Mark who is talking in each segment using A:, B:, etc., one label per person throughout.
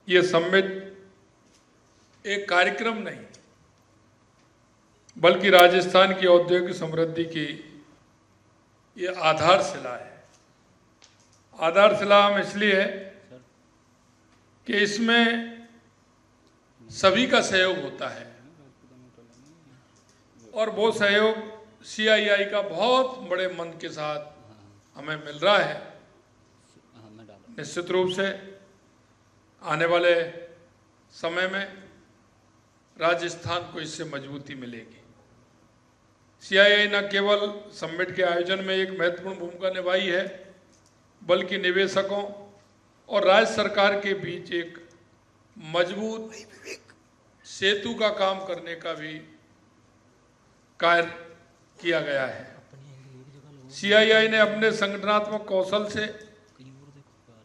A: ये समिट एक कार्यक्रम नहीं बल्कि राजस्थान की औद्योगिक समृद्धि की ये आधारशिला है। आधारशिला हम इसलिए है कि इसमें सभी का सहयोग होता है और वो सहयोग CII का बहुत बड़े मन के साथ हमें मिल रहा है। निश्चित रूप से आने वाले समय में राजस्थान को इससे मजबूती मिलेगी। CII न केवल समिट के आयोजन में एक महत्वपूर्ण भूमिका निभाई है बल्कि निवेशकों और राज्य सरकार के बीच एक मजबूत सेतु का काम करने का भी कार्य किया गया है। CII ने अपने संगठनात्मक कौशल से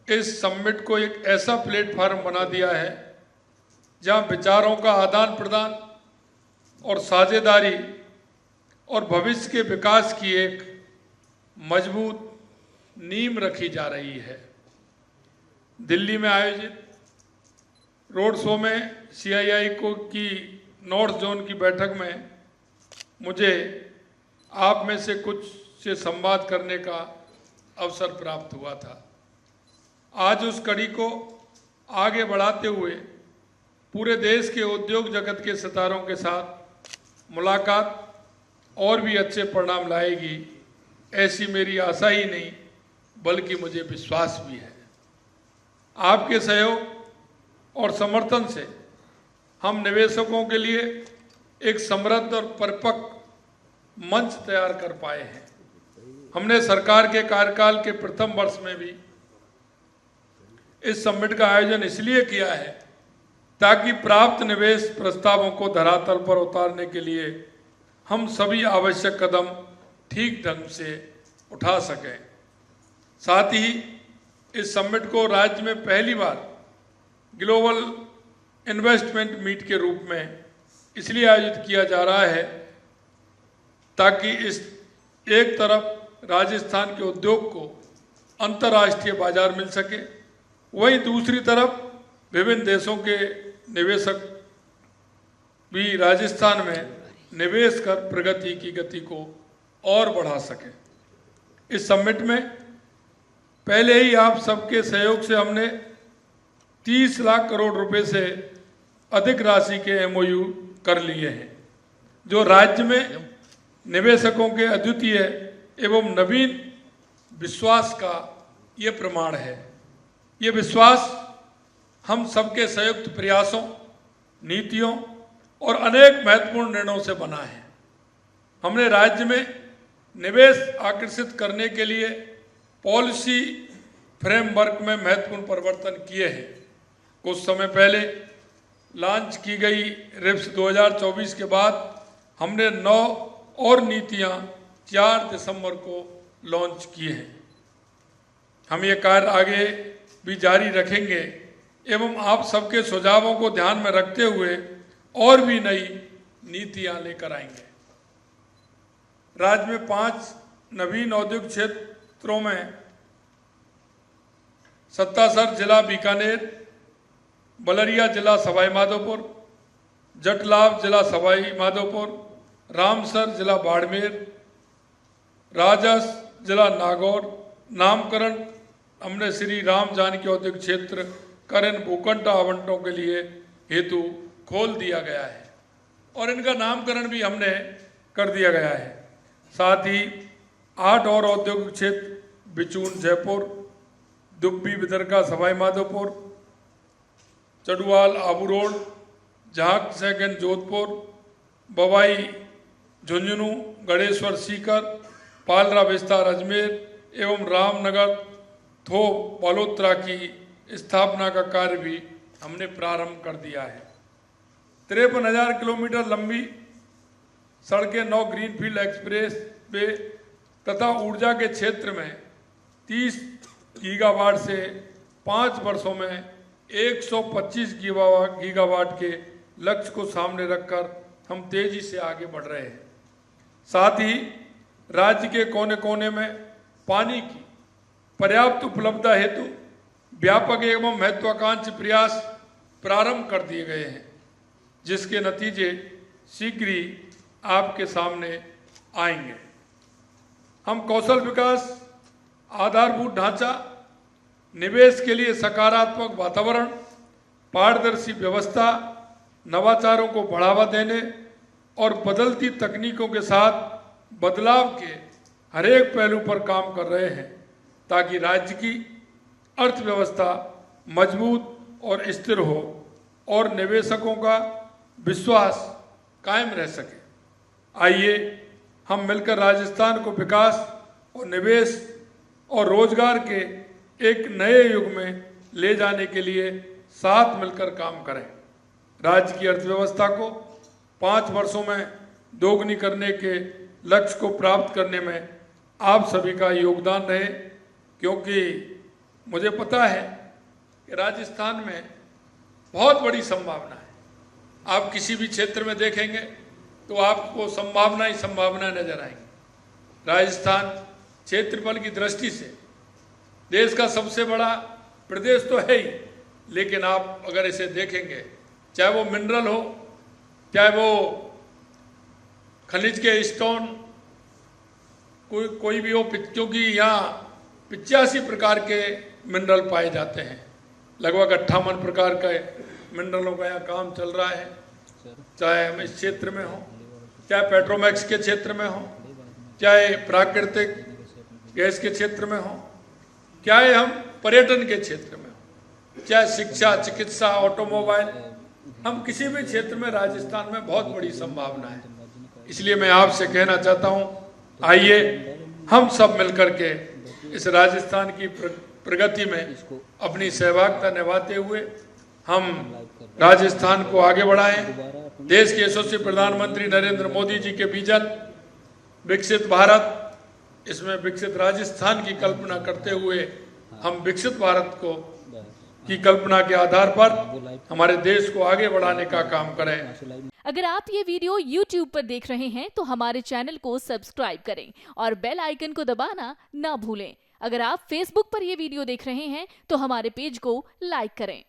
A: इस समिट को एक ऐसा प्लेटफॉर्म बना दिया है जहां विचारों का आदान प्रदान और साझेदारी और भविष्य के विकास की एक मजबूत नींव रखी जा रही है। दिल्ली में आयोजित रोड शो में CII की नॉर्थ जोन की बैठक में मुझे आप में से कुछ से संवाद करने का अवसर प्राप्त हुआ था। आज उस कड़ी को आगे बढ़ाते हुए पूरे देश के उद्योग जगत के सितारों के साथ मुलाकात और भी अच्छे परिणाम लाएगी, ऐसी मेरी आशा ही नहीं बल्कि मुझे विश्वास भी है। आपके सहयोग और समर्थन से हम निवेशकों के लिए एक समृद्ध और परिपक्व मंच तैयार कर पाए हैं। हमने सरकार के कार्यकाल के प्रथम वर्ष में भी इस समिट का आयोजन इसलिए किया है ताकि प्राप्त निवेश प्रस्तावों को धरातल पर उतारने के लिए हम सभी आवश्यक कदम ठीक ढंग से उठा सकें। साथ ही इस समिट को राज्य में पहली बार ग्लोबल इन्वेस्टमेंट मीट के रूप में इसलिए आयोजित किया जा रहा है ताकि इस एक तरफ राजस्थान के उद्योग को अंतर्राष्ट्रीय बाजार मिल सके, वहीं दूसरी तरफ विभिन्न देशों के निवेशक भी राजस्थान में निवेश कर प्रगति की गति को और बढ़ा सके। इस समिट में पहले ही आप सबके सहयोग से हमने 30 लाख करोड़ रुपए से अधिक राशि के MOU कर लिए हैं, जो राज्य में निवेशकों के अद्वितीय एवं नवीन विश्वास का ये प्रमाण है। ये विश्वास हम सबके संयुक्त प्रयासों, नीतियों और अनेक महत्वपूर्ण निर्णयों से बना है। हमने राज्य में निवेश आकर्षित करने के लिए पॉलिसी फ्रेमवर्क में महत्वपूर्ण परिवर्तन किए हैं। कुछ समय पहले लॉन्च की गई RIPS 2024 के बाद हमने 9 और नीतियां 4 दिसंबर को लॉन्च की हैं। हम ये कार्य आगे भी जारी रखेंगे एवं आप सबके सुझावों को ध्यान में रखते हुए और भी नई नीतियां लेकर आएंगे। राज्य में 5 नवीन औद्योगिक क्षेत्रों में सत्तासर जिला बीकानेर, बलरिया जिला सवाई माधोपुर, जटलाव जिला सवाई माधोपुर, रामसर जिला बाड़मेर, राजस जिला नागौर नामकरण हमने श्री राम जानकी औद्योगिक क्षेत्र करेन भूखंड आवंटनों के लिए हेतु खोल दिया गया है और इनका नामकरण भी हमने कर दिया गया है। साथ ही 8 और औद्योगिक क्षेत्र बिचून जयपुर, दुब्बी बिदरका सवाई माधोपुर, चडुआल आबू रोड, झाक सेकंड जोधपुर, बवाई झुंझुनू, गणेश्वर सीकर, पालरा विस्तार अजमेर एवं रामनगर थोप बालोत्रा की स्थापना का कार्य भी हमने प्रारंभ कर दिया है। 53,000 किलोमीटर लंबी सड़कें, 9 ग्रीनफील्ड एक्सप्रेस वे तथा ऊर्जा के क्षेत्र में 30 गीगावाट से 5 वर्षों में 125 गीगावाट के लक्ष्य को सामने रखकर हम तेजी से आगे बढ़ रहे हैं। साथ ही राज्य के कोने कोने में पानी की पर्याप्त उपलब्धता हेतु व्यापक एवं महत्वाकांक्षी प्रयास प्रारंभ कर दिए गए हैं, जिसके नतीजे शीघ्र ही आपके सामने आएंगे। हम कौशल विकास, आधारभूत ढांचा, निवेश के लिए सकारात्मक वातावरण, पारदर्शी व्यवस्था, नवाचारों को बढ़ावा देने और बदलती तकनीकों के साथ बदलाव के हर एक पहलू पर काम कर रहे हैं, ताकि राज्य की अर्थव्यवस्था मजबूत और स्थिर हो और निवेशकों का विश्वास कायम रह सके। आइए हम मिलकर राजस्थान को विकास और निवेश और रोजगार के एक नए युग में ले जाने के लिए साथ मिलकर काम करें। राज्य की अर्थव्यवस्था को 5 वर्षों में दोगुनी करने के लक्ष्य को प्राप्त करने में आप सभी का योगदान रहे, क्योंकि मुझे पता है कि राजस्थान में बहुत बड़ी संभावना है। आप किसी भी क्षेत्र में देखेंगे तो आपको संभावना ही संभावना नजर आएंगी। राजस्थान क्षेत्रफल की दृष्टि से देश का सबसे बड़ा प्रदेश तो है ही, लेकिन आप अगर इसे देखेंगे, चाहे वो मिनरल हो, चाहे वो खनिज के स्टोन कोई भी हो, क्योंकि यहाँ 85 प्रकार के मिनरल पाए जाते हैं। लगभग 58 प्रकार के मिनरलों का यहाँ काम चल रहा है, चाहे हम इस क्षेत्र में हो, चाहे पेट्रोमैक्स के क्षेत्र में हो, चाहे प्राकृतिक गैस के क्षेत्र में हो, चाहे हम पर्यटन के क्षेत्र में हो, चाहे शिक्षा, चिकित्सा, ऑटोमोबाइल, हम किसी भी क्षेत्र में राजस्थान में बहुत बड़ी संभावना है। इसलिए मैं आपसे कहना चाहता हूं, आइए हम सब मिलकर के इस राजस्थान की प्रगति में अपनी सहभागिता निभाते हुए हम राजस्थान को आगे बढ़ाएं। देश के यशस्वी प्रधानमंत्री नरेंद्र मोदी जी के विजन विकसित भारत, इसमें विकसित राजस्थान की कल्पना करते हुए हम विकसित भारत को की कल्पना के आधार पर हमारे देश को आगे बढ़ाने का काम करें।
B: अगर आप ये वीडियो YouTube पर देख रहे हैं तो हमारे चैनल को सब्सक्राइब करें और बेल आइकन को दबाना ना भूलें। अगर आप Facebook पर ये वीडियो देख रहे हैं तो हमारे पेज को लाइक करें।